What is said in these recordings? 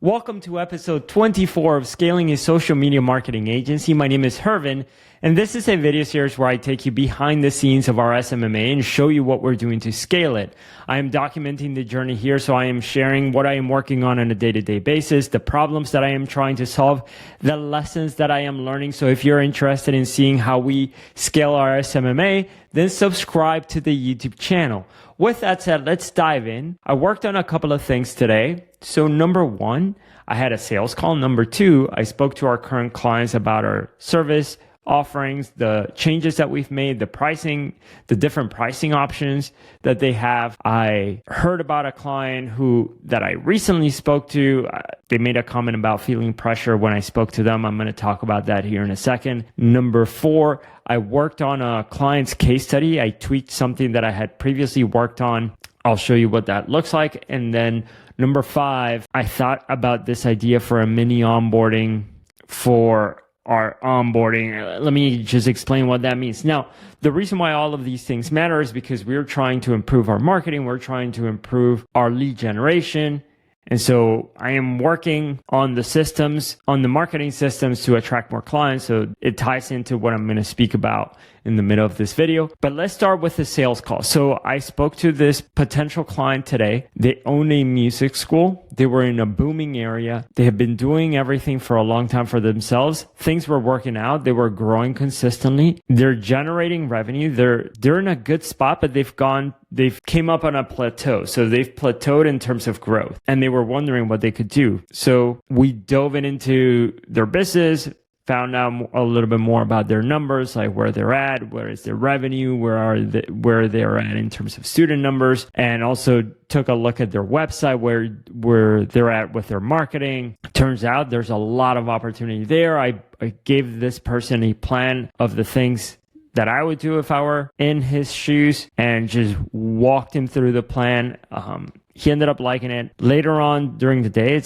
Welcome to episode 24 of Scaling a Social Media Marketing Agency. My name is Hervin, and this is a video series where I take you behind the scenes of our SMMA and show you what we're doing to scale it. I am documenting the journey here, so I am sharing what I am working on a day-to-day basis, the problems that I am trying to solve, the lessons that I am learning. So if you're interested in seeing how we scale our SMMA, then subscribe to the YouTube channel. With that said, let's dive in. I worked on a couple of things today. So number one, I had a sales call. Number two, I spoke to our current clients about our service offerings, the changes that we've made, the pricing, the different pricing options that they have. I heard about a client that I recently spoke to. They made a comment about feeling pressure when I spoke to them. I'm going to talk about that here in a second. Number four, I worked on a client's case study. I tweaked something that I had previously worked on. I'll show you what that looks like. And then number five, I thought about this idea for a mini onboarding for our onboarding. Let me just explain what that means. Now, the reason why all of these things matter is because we're trying to improve our marketing. We're trying to improve our lead generation. And so I am working on the systems, on the marketing systems to attract more clients. So it ties into what I'm going to speak about in the middle of this video. But let's start with the sales call. So I spoke to this potential client today. They own a music school. They were in a booming area. They have been doing everything for a long time for themselves. Things were working out. They were growing consistently. They're generating revenue. They're in a good spot, but they've came up on a plateau. So they've plateaued in terms of growth, and they were wondering what they could do. So we dove into their business, found out a little bit more about their numbers, like where they're at, where is their revenue, where they're at in terms of student numbers, and also took a look at their website, where they're at with their marketing. Turns out there's a lot of opportunity there. I gave this person a plan of the things that I would do if I were in his shoes and just walked him through the plan. He ended up liking it. Later on during the day,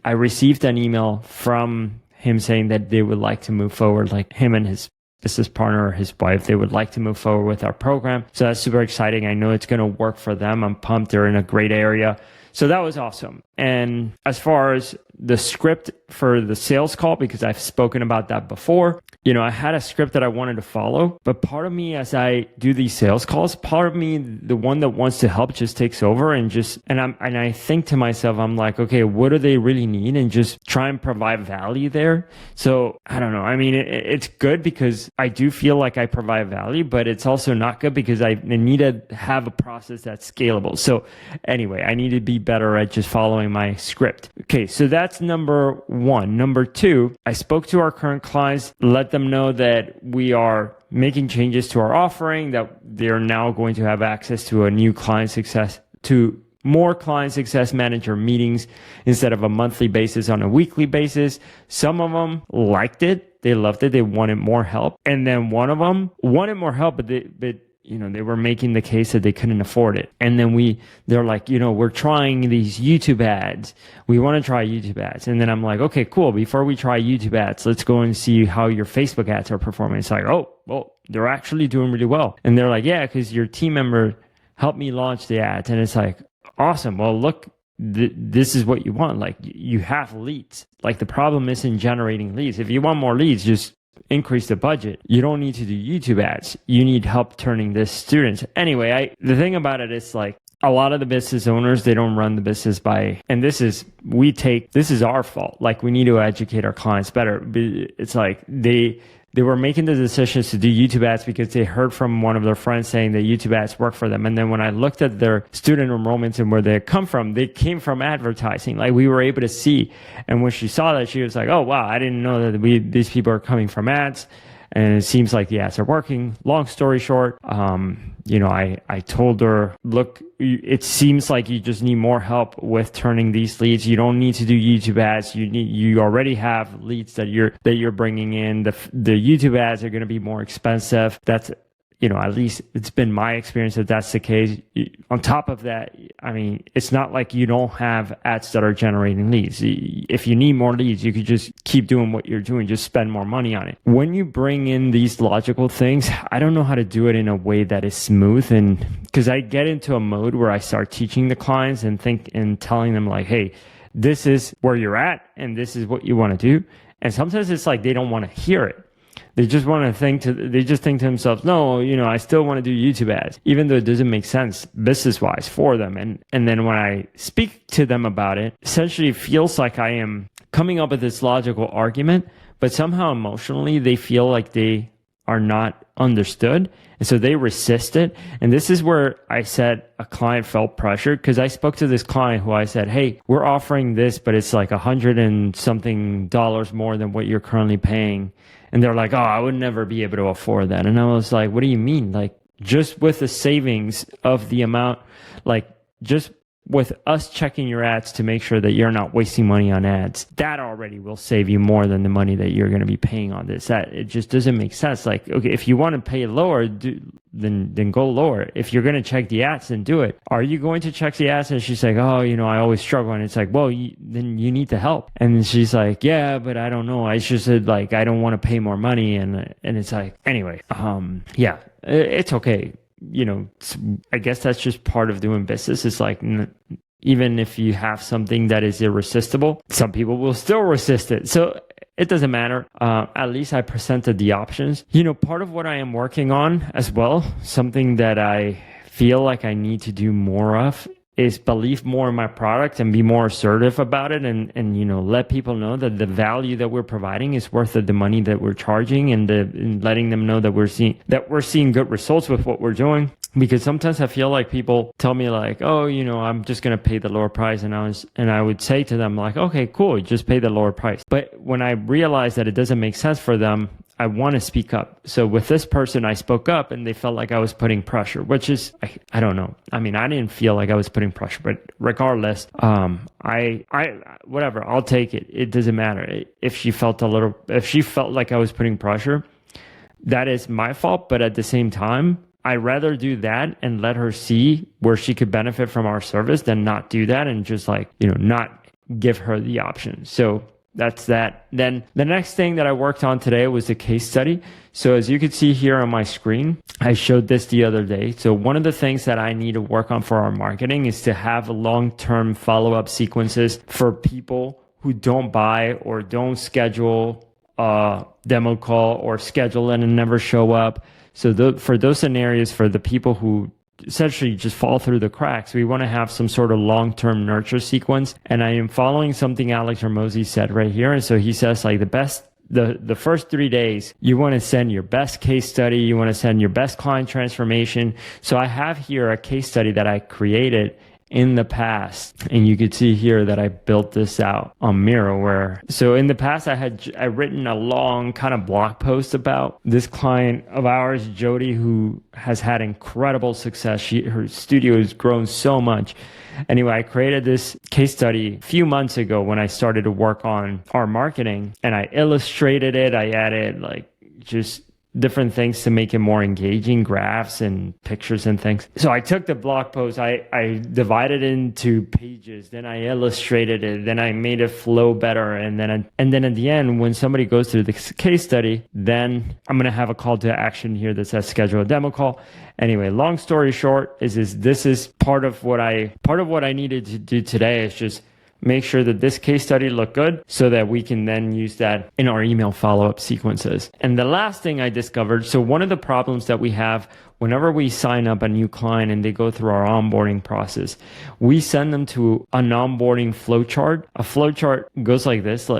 I received an email from him saying that they would like to move forward, like him and his business partner or his wife, they would like to move forward with our program. So that's super exciting. I know it's going to work for them. I'm pumped. They're in a great area. So that was awesome. And as far as the script for the sales call, because I've spoken about that before, I had a script that I wanted to follow, but part of me as I do these sales calls, part of me, the one that wants to help, just takes over and I think to myself, I'm like, okay, what do they really need? And just try and provide value there. So I don't know. I mean, it's good because I do feel like I provide value, but it's also not good because I need to have a process that's scalable. So anyway, I need to be better at just following my script. Okay, so that's number one. Number two, I spoke to our current clients, let them know that we are making changes to our offering, that they're now going to have access to more client success manager meetings instead of a monthly basis on a weekly basis. Some of them liked it. They loved it. They wanted more help. And then one of them wanted more help, but they were making the case that they couldn't afford it. And then they're like, we're trying these YouTube ads. We want to try YouTube ads. And then I'm like, okay, cool. Before we try YouTube ads, let's go and see how your Facebook ads are performing. It's like, oh, well, they're actually doing really well. And they're like, yeah, because your team member helped me launch the ads. And it's like, awesome. Well, look, this is what you want. Like, you have leads. Like, the problem isn't generating leads. If you want more leads, just increase the budget. You don't need to do YouTube ads. You need help turning this students. Anyway, the thing about it is, like, a lot of the business owners, they don't run the business and this is our fault. Like, we need to educate our clients better. It's like they were making the decisions to do YouTube ads because they heard from one of their friends saying that YouTube ads work for them. And then when I looked at their student enrollments and where they come from, they came from advertising. Like, we were able to see. And when she saw that, she was like, oh, wow, I didn't know that these people are coming from ads. And it seems like the ads are working. Long story short, I told her, look, it seems like you just need more help with turning these leads. You don't need to do YouTube ads. You already have leads that you're bringing in. The YouTube ads are going to be more expensive. That's at least it's been my experience that that's the case. On top of that, I mean, it's not like you don't have ads that are generating leads. If you need more leads, you could just keep doing what you're doing, just spend more money on it. When you bring in these logical things, I don't know how to do it in a way that is smooth, and because I get into a mode where I start teaching the clients and telling them like, hey, this is where you're at and this is what you want to do. And sometimes it's like they don't want to hear it. They just think to themselves, no, I still want to do YouTube ads, even though it doesn't make sense business wise for them. And then when I speak to them about it, essentially it feels like I am coming up with this logical argument, but somehow emotionally they feel like they are not understood. And so they resist it. And this is where I said a client felt pressured, because I spoke to this client who I said, hey, we're offering this, but it's like $100 and something more than what you're currently paying. And they're like, oh, I would never be able to afford that. And I was like, what do you mean? Like, just with the savings of the amount, like just with us checking your ads to make sure that you're not wasting money on ads, that already will save you more than the money that you're going to be paying on this. That it just doesn't make sense. Like, okay, if you want to pay lower, then go lower. If you're going to check the ads, then do it. Are you going to check the ads? And she's like, oh, I always struggle. And it's like, well, then you need to help. And she's like, yeah, but I don't know. I just said, like, I don't want to pay more money. And it's like, anyway, yeah, it's okay. I guess that's just part of doing business. It's like, even if you have something that is irresistible, some people will still resist it. So it doesn't matter. At least I presented the options. Part of what I am working on as well, something that I feel like I need to do more of, is believe more in my product and be more assertive about it, and let people know that the value that we're providing is worth the money that we're charging, and letting them know that we're seeing good results with what we're doing. Because sometimes I feel like people tell me like, oh, I'm just going to pay the lower price. And I would say to them like, okay, cool, just pay the lower price. But when I realize that it doesn't make sense for them, I want to speak up. So with this person, I spoke up and they felt like I was putting pressure, which is, I don't know. I mean, I didn't feel like I was putting pressure, but regardless, whatever, I'll take it. It doesn't matter. If she felt like I was putting pressure, that is my fault. But at the same time, I'd rather do that and let her see where she could benefit from our service than not do that and just not give her the option. So that's that. Then the next thing that I worked on today was a case study. So as you can see here on my screen, I showed this the other day. So one of the things that I need to work on for our marketing is to have long-term follow-up sequences for people who don't buy or don't schedule a demo call or schedule it and never show up. So for those scenarios, for the people who essentially just fall through the cracks, we want to have some sort of long-term nurture sequence. And I am following something Alex Hormozi said right here. And so he says like the first 3 days, you want to send your best case study. You want to send your best client transformation. So I have here a case study that I created in the past, and you could see here that I built this out on Miro. So in the past, I written a long kind of blog post about this client of ours, Jody, who has had incredible success. Her studio has grown so much. Anyway, I created this case study a few months ago when I started to work on our marketing, and I illustrated it. I added just different things to make it more engaging, graphs and pictures and things. So I took the blog post, I divided it into pages, then I illustrated it, then I made it flow better. And then at the end, when somebody goes through the case study, then I'm going to have a call to action here that says schedule a demo call. Anyway, long story short this is part of what I needed to do today is just make sure that this case study looked good so that we can then use that in our email follow-up sequences. And the last thing I discovered, so one of the problems that we have whenever we sign up a new client and they go through our onboarding process, we send them to an onboarding flowchart. A flowchart goes like this, so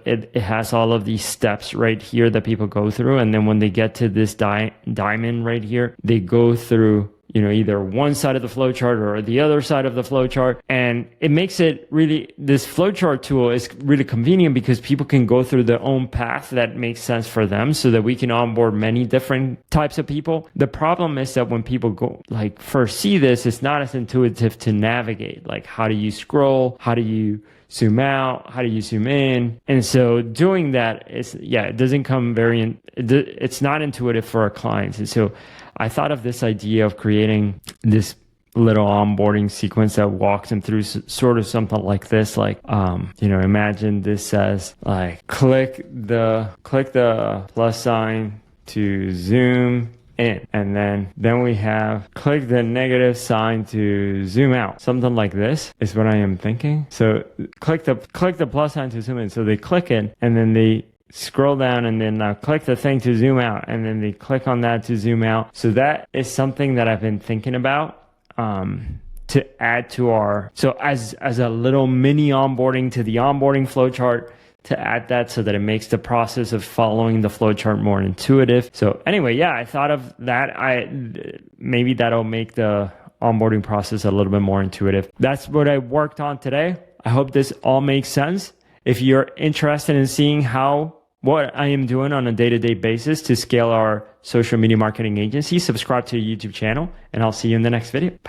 it has all of these steps right here that people go through. And then when they get to this diamond right here, they go through either one side of the flowchart or the other side of the flowchart. And it makes it really, this flowchart tool is really convenient because people can go through their own path that makes sense for them so that we can onboard many different types of people. The problem is that when people go first see this, it's not as intuitive to navigate. Like, how do you scroll? How do you zoom out? How do you zoom in? And so doing that it doesn't come it's not intuitive for our clients. And so I thought of this idea of creating this little onboarding sequence that walks them through sort of something like this. Imagine this says click the plus sign to zoom in. And then we have click the negative sign to zoom out. Something like this is what I am thinking. So click the plus sign to zoom in. So they click it and then they scroll down and then click the thing to zoom out, and then they click on that to zoom out. So that is something that I've been thinking about to add to our, so as a little mini onboarding to the onboarding flowchart, to add that so that it makes the process of following the flowchart more intuitive. So anyway, yeah, I thought of that. Maybe that'll make the onboarding process a little bit more intuitive. That's what I worked on today. I hope this all makes sense. If you're interested in seeing what I am doing on a day-to-day basis to scale our social media marketing agency, subscribe to the YouTube channel, and I'll see you in the next video. Bye.